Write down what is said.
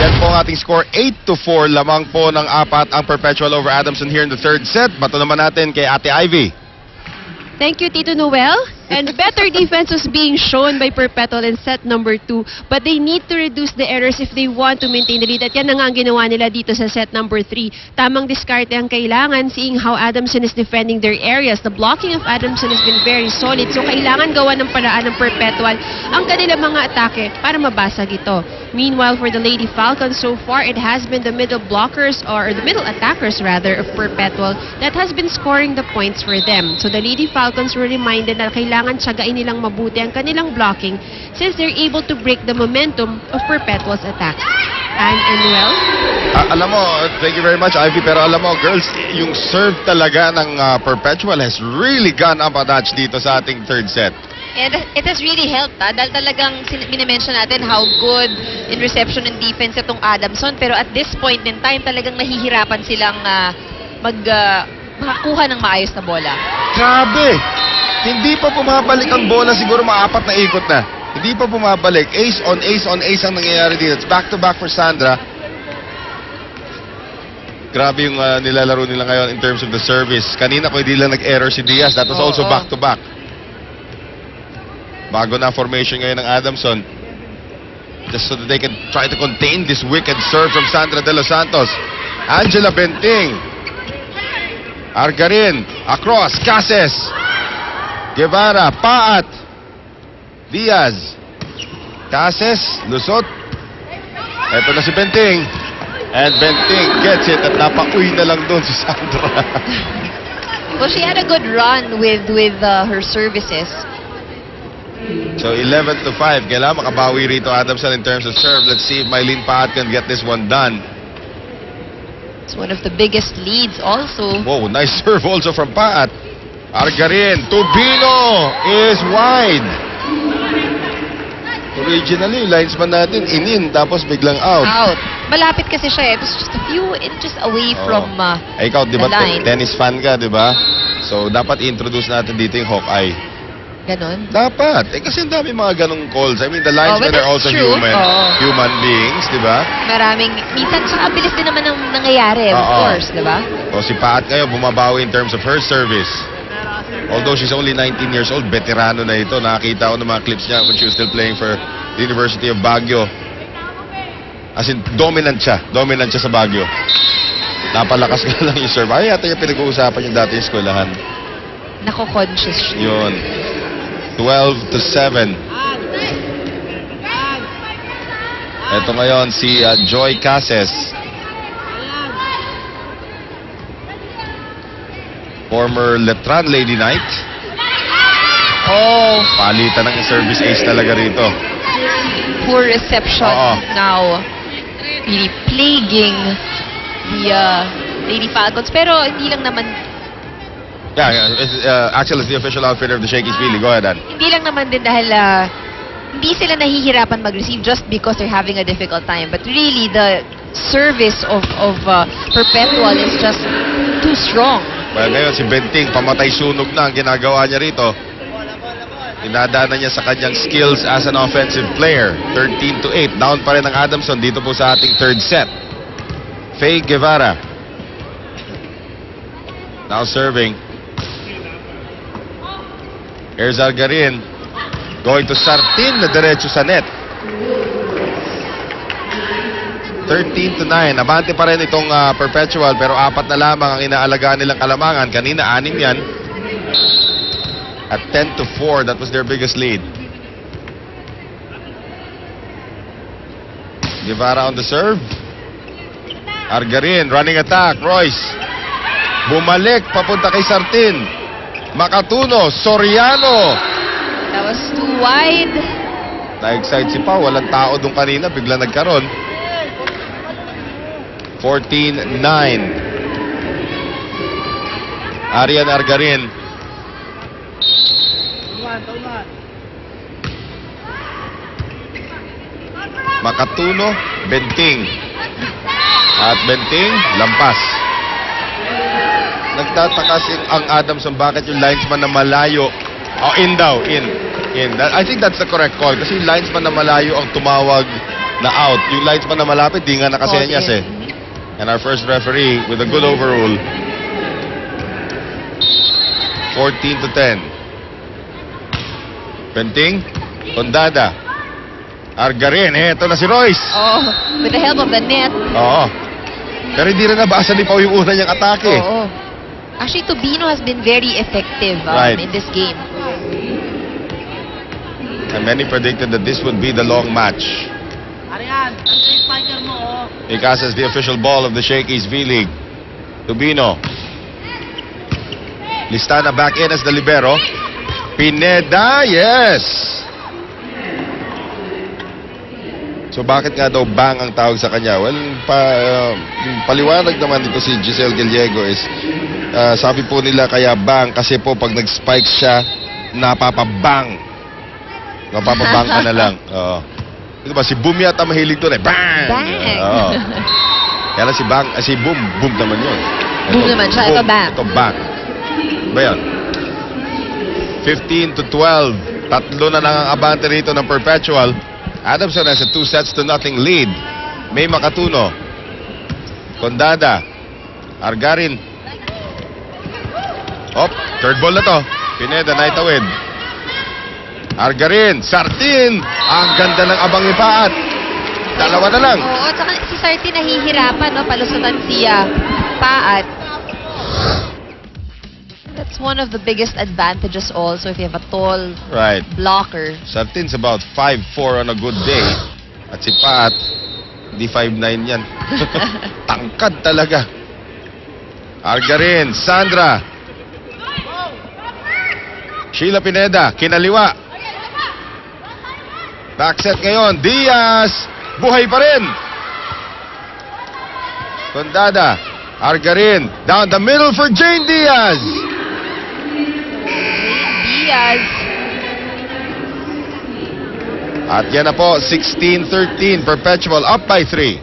Yan po ang ating score, 8-4. Lamang po ng 4 ang Perpetual over Adamson here in the third set. Bato naman natin kay Ate Ivy. Thank you, Tito Noel. And better defense was being shown by Perpetual in set number 2. But they need to reduce the errors if they want to maintain the lead. At yan na nga ang ginawa nila dito sa set number 3. Tamang diskarte ang kailangan, seeing how Adamson is defending their areas. The blocking of Adamson has been very solid. So kailangan gawa ng paraan ng Perpetual ang kanilang mga atake para mabasag ito. Meanwhile, for the Lady Falcons, so far it has been the middle blockers, or the middle attackers rather, of Perpetual that has been scoring the points for them. So the Lady Falcons were reminded na kailangan tsagain nilang mabuti ang kanilang blocking since they're able to break the momentum of Perpetual's attack. And well, alam mo, thank you very much, Ivy, pero alam mo, girls, yung serve talaga ng Perpetual has really gone up a notch dito sa ating third set. And it has really helped, dahil talagang minimension natin how good in reception and defense itong Adamson, pero at this point in time, talagang nahihirapan silang makakuha ng maayos na bola. Grabe! Hindi pa bumabalik ang bola, siguro maapat na ikot na. Hindi pa bumabalik. Ace on ace on ace ang nangyayari dito. It's back to back for Sandra. Grabe yung nilalaro nila ngayon in terms of the service. Kanina ko hindi lang nag-error si Diaz. That was also back to back. Bago na formation ngayon ng Adamson. Just so that they can try to contain this wicked serve from Sandra De Los Santos. Angela Benting. Argarin. Across. Cases. Guevara. Paat. Diaz. Cases. Lusot. Ito na si Benting. And Benting gets it at napauwi na lang doon si Sandra. Well, she had a good run with her services. So 11-5. Kailangan makabawi rito Adamson in terms of serve. Let's see if Mylene Paat can get this one done. It's one of the biggest leads also. Whoa, nice serve also from Paat. Argarin. Turbino is wide. Originally, linesman natin in, tapos biglang out. Out. Malapit kasi siya. It was just a few inches away from ikaw, di ba, the line. tennis fan ka, di ba? So, dapat i-introduce natin dito yung Hawkeye. Ganon? Dapat. Kasi ang dami mga ganong calls. I mean, the linesmen are also true. human beings, di ba? Maraming, minsan, tsaka bilis din naman ang nangyayari, of course, di ba? O, si Paat ngayon, bumabawi in terms of her service. Although she's only 19 years old, veterano na ito. Nakakita ko ng mga clips niya when she was still playing for the University of Baguio. As in, dominant siya. Dominant siya sa Baguio. Napalakas ka lang yung serve. Ay, yata yung pinag-uusapan yung dati yung eskwelahan. Nako-conscious siya. Yun. 12-7. Ito ngayon si Joy Cases. Former Letran Lady Knight. Oh. Palitan ng service ace talaga rito. Poor reception now. Really plaguing the Lady Falcons. Pero hindi lang naman... Yeah, Axel is the official outfitter of the Shakey's Philly. Go ahead, Dan. Hindi lang naman din dahil hindi sila nahihirapan mag-receive just because they're having a difficult time. But really, the service of Perpetual is just too strong. Well, ngayon si Benting, pamatay sunog na ang ginagawa niya rito. Inadana niya sa kanyang skills as an offensive player. 13-8. Down pa rin ang Adamson dito po sa ating third set. Faye Guevara. Now serving. Here's Argarin. Going to Sartin na diretso sa net. 13-9. Abante pa rin itong Perpetual, pero 4 na lamang ang inaalagaan nilang kalamangan. Kanina 6 yan. At 10-4, that was their biggest lead. Guevara on the serve. Argarin, running attack. Royce. Bumalik, papunta kay Sartin. Makatuno, Soriano. That was too wide. Na-excite si Pao. Walang tao doon kanina. Bigla nagkaroon. 14-9. Arian Argarin. Makatuno, Benting. At Benting, lampas. Nagtataka ang Adamson bakit yung linesman na malayo. In daw, in. I think that's the correct call. Kasi yung linesman na malayo ang tumawag na out. Yung linesman na malapit, di nga nakasenyas Pause, eh. And our first referee with a good overrule. 14-10. Penting. Tondada. Argarin. Eto na si Royce. Oh, with the help of the net. Oo. Pero hindi rin nabasa ni Pau yung una niyang atake. Oo. Actually, Tubino has been very effective Right. in this game. And many predicted that this would be the long match. Icasa is the official ball of the Shakey's V-League. Tubino. Listana back in as the libero. Pineda, yes! So bakit nga daw bang ang tawag sa kanya? Well, yung paliwanag naman dito si Giselle Gallego is sabi po nila kaya bang kasi po pag nag-spike siya, napapabang. Napapabang ka na lang. Oo. Ito ba, si Boom yata mahilig doon eh. Bang! Bang! Oo. Kaya lang si Boom naman yun. Boom naman siya, ito bang. Ito bang. Ba yan? 15-12. Tatlo na lang ang abante rito ng Perpetual. Adamson has a 2-0 lead. May Makatuno. Condada. Argarin. Third ball na to. Pineda, naitawid. Argarin. Sartin. Ang ganda ng abang ni Paat. Dalawa na lang. Oo, at saka si Sarti nahihirapan, no? Palusutan siya. Paat. That's one of the biggest advantages also if you have a tall Right. blocker. Sartin's about 5'4" on a good day. At si Pat, di 5'9" yan. Tangkad talaga. Argarin, Sandra. Sheila Pineda, kinaliwa. Backset ngayon, Diaz. Buhay pa rin. Tondada, Argarin, down the middle for Jane Diaz. Diaz. At yan na po, 16-13, Perpetual up by 3.